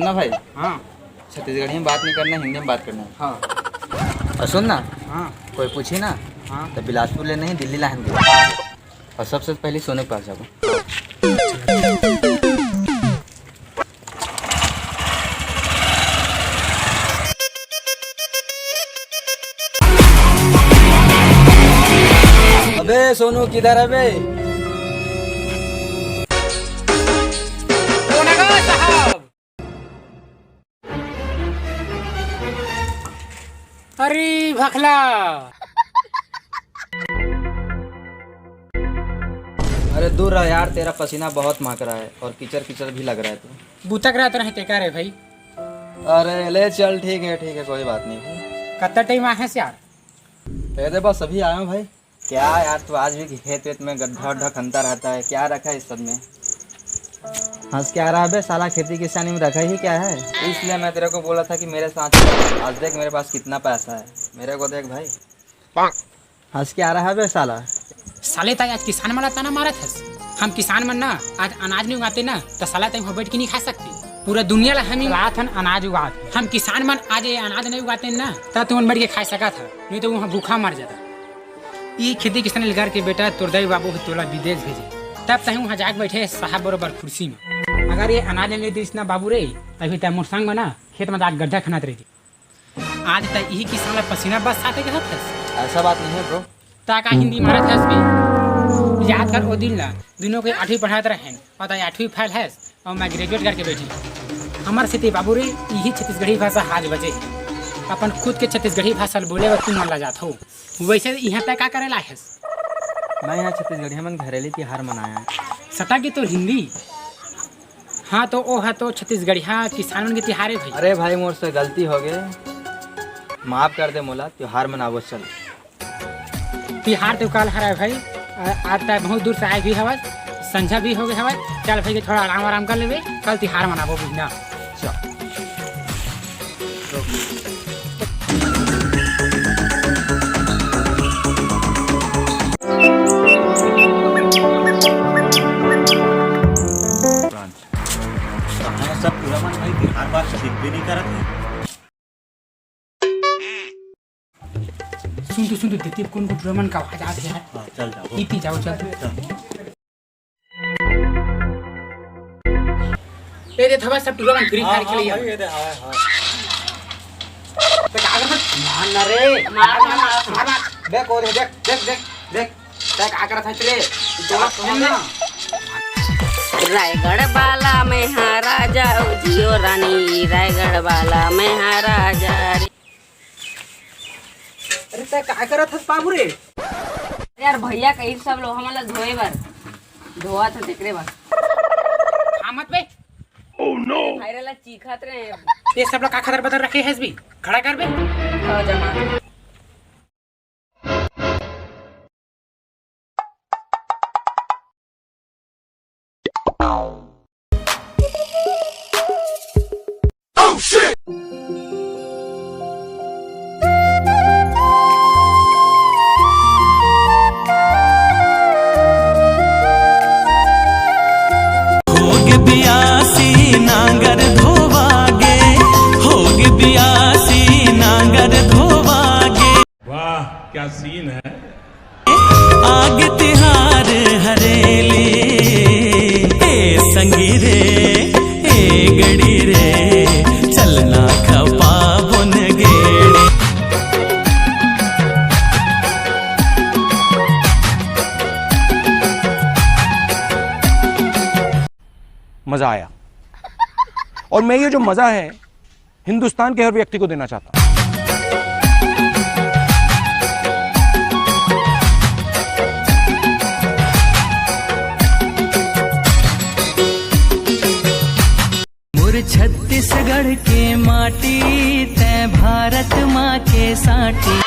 सुनना भाई। हाँ। छत्तीसगढ़ी में बात नहीं करना, हिंदी में बात करना है। हाँ। और सुन ना। हाँ। कोई पूछी ना। हाँ। तो बिलासपुर ले नहीं, दिल्ली लाएंगे। और सबसे पहले सोने के पास जाओ। अबे सोनू किधर है बे? साहब। अरे भखला। अरे दूर रह यार, तेरा पसीना बहुत महक रहा है और कीचड़ कीचड़ भी लग रहा है तू। बूतक रहा तो रहते क्या रे भाई? अरे ले चल, ठीक है कोई बात नहीं। कत्ता टाइम आए हैं यार? दे बस अभी आया हूँ भाई। क्या यार तू आज भी खेत वेत में गड्ढा उड्ढा खनता रहता है, क्या रखा है इस सब में? हंस क्या रहा बे साला, खेती किसानी में रखा ही क्या है? इसलिए मैं तेरे को बोला था कि मेरे साथ आज देख मेरे पास कितना पैसा है, मेरे को देख भाई। हंस क्या रहा है बे साला? साले ताई आज किसान वाला ताना मारा था। हम किसान मन ना आज अनाज नहीं उगाते ना तो साला ताई वहाँ बैठ के नहीं खा सकते। पूरा दुनिया ला हम ही अनाज उगाते। हम किसान मन आज ये अनाज नहीं उगाते ना तब तुम बैठ के खा सका था, नहीं तो वहाँ भूखा मर जाता। ये खेती किसान लगा के बेटा तोर दाई बाबू तोला विदेश भेजे, तब तही वहाँ जाके बैठे साहब बरोबर कुर्सी में। अगर ये अनाज ले दीस ना बाबू रे तभी तय मोर संग में ना खेत में जाके गड्ढा खनात रही। आज तक यही किसान ला पसीना बस आते के ऐसा बात नहीं है ब्रो। ताका हिंदी मारा था भी याद कर ओ दिन ला दोनों के 8वीं पढ़ाते रहे और 8वीं फेल है और मैं ग्रेजुएट करके बैठी। हमारे से बाबू रे यही छत्तीसगढ़ी भाषा हाज बजे अपन खुद के छत्तीसगढ़ी भाषा बोले और तू मन ला जात हो। वैसे यहाँ तक क्या करे ला है? मैं यहाँ छत्तीसगढ़ी में घरेलू त्योहार मनाया है। सटा की तो हिंदी। हाँ तो ओ है तो छत्तीसगढ़ी हाँ किसानों के त्योहार है भाई। अरे भाई मोर से गलती हो गए, माफ कर दे मोला, त्योहार मनावो चल। त्योहार तो कल हरा भाई, आज तक बहुत दूर से आए भी हवा, संझा भी हो गए हवा। चल भाई थोड़ा आराम कर लेवे, कल त्योहार मनाबो बुझना। चल सब पूरा मन भाई हर बार से दिख भी नहीं करत है। सुन तो देती कौन को ड्रमन का आवाज आ रहा है। हाँ, चल जाओ इती जाओ चल। ए दे थवा सब ड्रमन फ्री फायर खेले यार। ये दे हां तो कागज मत मान ना रे, मार देख और देख तय का करत है रे तोला कौन ना। रायगढ़ वाला में हाँ राजा जियो रानी, रायगढ़ वाला में हाँ राजा। अरे तय का करत है बाबू रे? यार भैया कहीं सब लोग हमला धोए बर धोआ था तेकरे बस। मत बे। ओह नो भाईरला चीखत रे। ये सब लोग का खतर बदल रखे है भी खड़ा कर बे। हो जमा क्या सीन है। आगे तिहार हरेली ए संगी रे ए गड़ी रे चलना खपा बुन गेड़ी। मजा आया और मैं ये जो मजा है हिंदुस्तान के हर व्यक्ति को देना चाहता हूं। छत्तीसगढ़ के माटी तै भारत माँ के साटी।